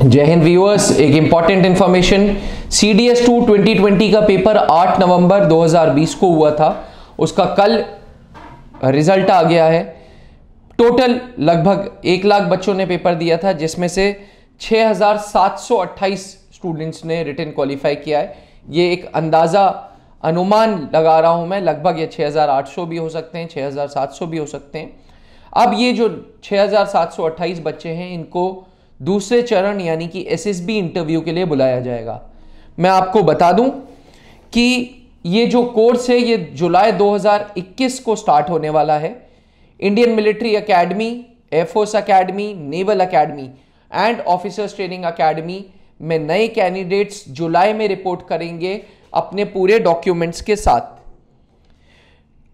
जय हिंद व्यूअर्स, एक important information. CDS2 2020 का पेपर 8 नवंबर 2020 को हुआ था, उसका कल रिजल्ट आ गया है। टोटल लगभग 1 लाख बच्चों ने पेपर दिया था, जिसमें से 6728 स्टूडेंट्स ने रिटन क्वालिफाई किया है। ये एक अंदाजा अनुमान लगा रहा हूं मैं, लगभग ये 6800 भी हो सकते हैं, 6700 भी हो सकते हैं। अब ये जो 6728 बच्चे हैं, इनको दूसरे चरण यानी कि SSB इंटरव्यू के लिए बुलाया जाएगा। मैं आपको बता दूं कि ये जो कोर्स है ये जुलाई 2021 को स्टार्ट होने वाला है। Indian military academy, air force academy, naval academy and officers training academy में नए कैंडिडेट्स जुलाई में रिपोर्ट करेंगे अपने पूरे डॉक्यूमेंट्स के साथ।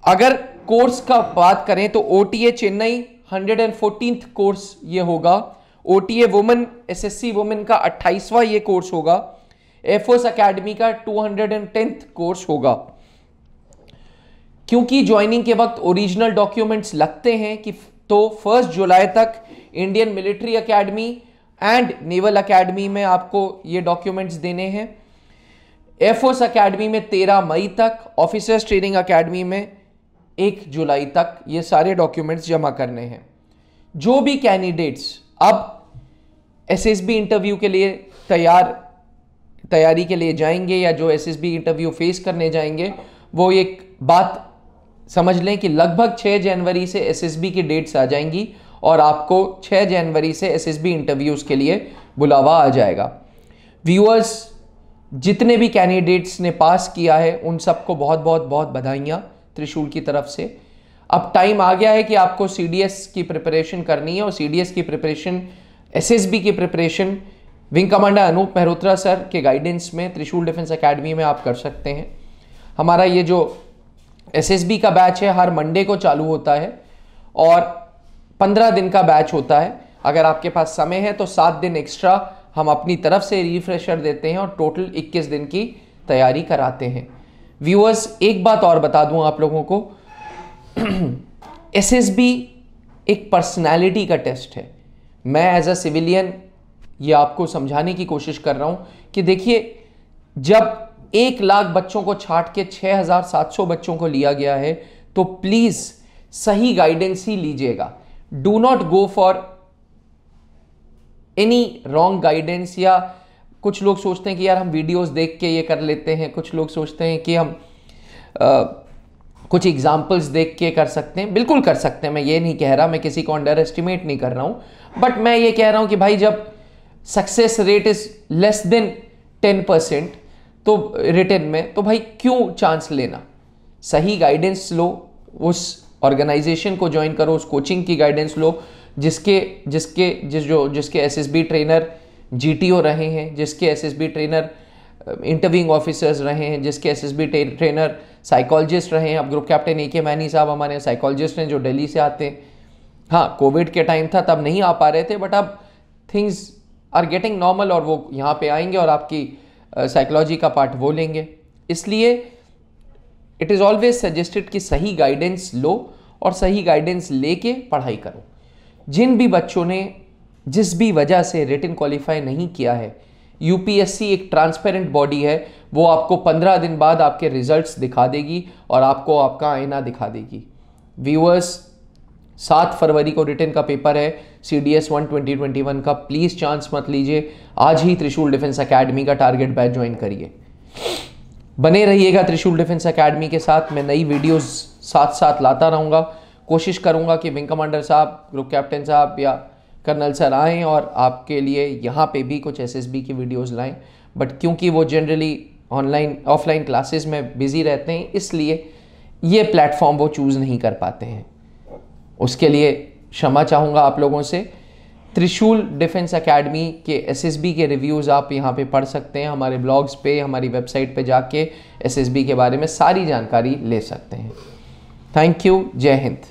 अगर कोर्स का बात करें तो OTA चेन्नई 114th कोर्स ये होगा। OTA वुमेन SSC वुमेन का 28वां ये कोर्स होगा। एयरफोर्स एकेडमी का 210th कोर्स होगा। क्योंकि ज्वाइनिंग के वक्त ओरिजिनल डॉक्यूमेंट्स लगते हैं कि तो 1 जुलाई तक Indian military academy and naval academy में आपको ये डॉक्यूमेंट्स देने हैं। एयरफोर्स एकेडमी में 13 मई तक, ऑफिसर्स ट्रेनिंग एकेडमी में 1 जुलाई तक ये सारे डॉक्यूमेंट्स जमा करने हैं। जो भी कैंडिडेट्स अब SSB इंटरव्यू के लिए तैयारी के लिए जाएंगे या जो SSB इंटरव्यू फेस करने जाएंगे, वो एक बात समझ लें कि लगभग 6 जनवरी से SSB की डेट्स आ जाएंगी और आपको 6 जनवरी से SSB इंटरव्यूज के लिए बुलावा आ जाएगा। व्यूअर्स, जितने भी कैंडिडेट्स ने पास किया है उन सबको बहुत बहुत बहुत बधाइयाँ त्रिशूल की तरफ से। अब टाइम आ गया है कि आपको CDS की प्रिपरेशन करनी है और CDS की प्रिपरेशन, SSB की preparation wing commander Anoop Mehrotra sir के गाइडेंस में त्रिशूल डिफेंस एकेडमी में आप कर सकते हैं। हमारा ये जो SSB का बैच है हर मंडे को चालू होता है और 15 दिन का बैच होता है। अगर आपके पास समय है तो 7 दिन एक्स्ट्रा हम अपनी तरफ से रिफ्रेशर देते हैं और टोटल 21 दिन की तैयारी कराते हैं। व्यूअर्स, एक बात और बता दूं आप लोगों को, SSB एक पर्सनालिटी का टेस्ट है। मैं एज अ सिविलियन ये आपको समझाने की कोशिश कर रहा हूं कि देखिए, जब 1 लाख बच्चों को छांट के 6700 बच्चों को लिया गया है तो प्लीज सही गाइडेंस ही लीजिएगा। Do not go for any wrong guidance. या कुछ लोग सोचते हैं कि यार हम वीडियोस देख के ये कर लेते हैं, कुछ लोग सोचते हैं कि हम कुछ एग्जाम्पल्स देख के कर सकते हैं। बिल्कुल कर सकते हैं, मैं ये नहीं कह रहा, मैं किसी को अंडर एस्टिमेट नहीं कर रहा हूं, बट मैं ये कह रहा हूं कि भाई जब success rate is less than 10% तो रिटन में, तो भाई क्यों चांस लेना। सही गाइडेंस लो, उस ऑर्गेनाइजेशन को ज्वाइन करो, उस कोचिंग की गाइडेंस लो जिसके SSB ट्रेनर GTO रहे हैं, जिसके SSB ट्रेनर इंटरव्यूइंग ऑफिसर्स रहे हैं, जिसके SSB ट्रेनर साइकोलॉजिस्ट रहे हैं। अब ग्रुप कैप्टन AK मैनी साहब हमारे साइकोलॉजिस्ट हैं जो दिल्ली से आते हैं। हाँ, कोविड के टाइम था तब नहीं आ पा रहे थे, बट अब थिंग्स आर गेटिंग नॉर्मल और वो यहाँ पे आएंगे और आपकी साइकोलॉजी का पार्ट वो लेंगे। इसलिए इट इज़ ऑलवेज सजेस्टेड कि सही गाइडेंस लो और सही गाइडेंस लेके पढ़ाई करो। जिन भी बच्चों ने जिस भी वजह से रिटन क्वालिफाई नहीं किया है, UPSC एक ट्रांसपेरेंट बॉडी है, वो आपको 15 दिन बाद आपके रिजल्ट्स दिखा देगी और आपको आपका आईना दिखा देगी। व्यूअर्स, 7 फरवरी को रिटन का पेपर है CDS1 2021 का। प्लीज़ चांस मत लीजिए, आज ही त्रिशूल डिफेंस एकेडमी का टारगेट बैच ज्वाइन करिए। बने रहिएगा त्रिशूल डिफेंस एकेडमी के साथ। मैं नई वीडियोस साथ साथ लाता रहूँगा। कोशिश करूँगा कि विंग कमांडर साहब, ग्रुप कैप्टन साहब या कर्नल सर आएँ और आपके लिए यहाँ पे भी कुछ SSB की वीडियोस लाएं, बट क्योंकि वो जनरली ऑफलाइन क्लासेस में बिजी रहते हैं, इसलिए ये प्लेटफॉर्म वो चूज़ नहीं कर पाते हैं। उसके लिए क्षमा चाहूँगा आप लोगों से। त्रिशूल डिफेंस एकेडमी के SSB के रिव्यूज़ आप यहाँ पे पढ़ सकते हैं, हमारे ब्लॉग्स पे, हमारी वेबसाइट पे जाके SSB के बारे में सारी जानकारी ले सकते हैं। Thank you. जय हिंद।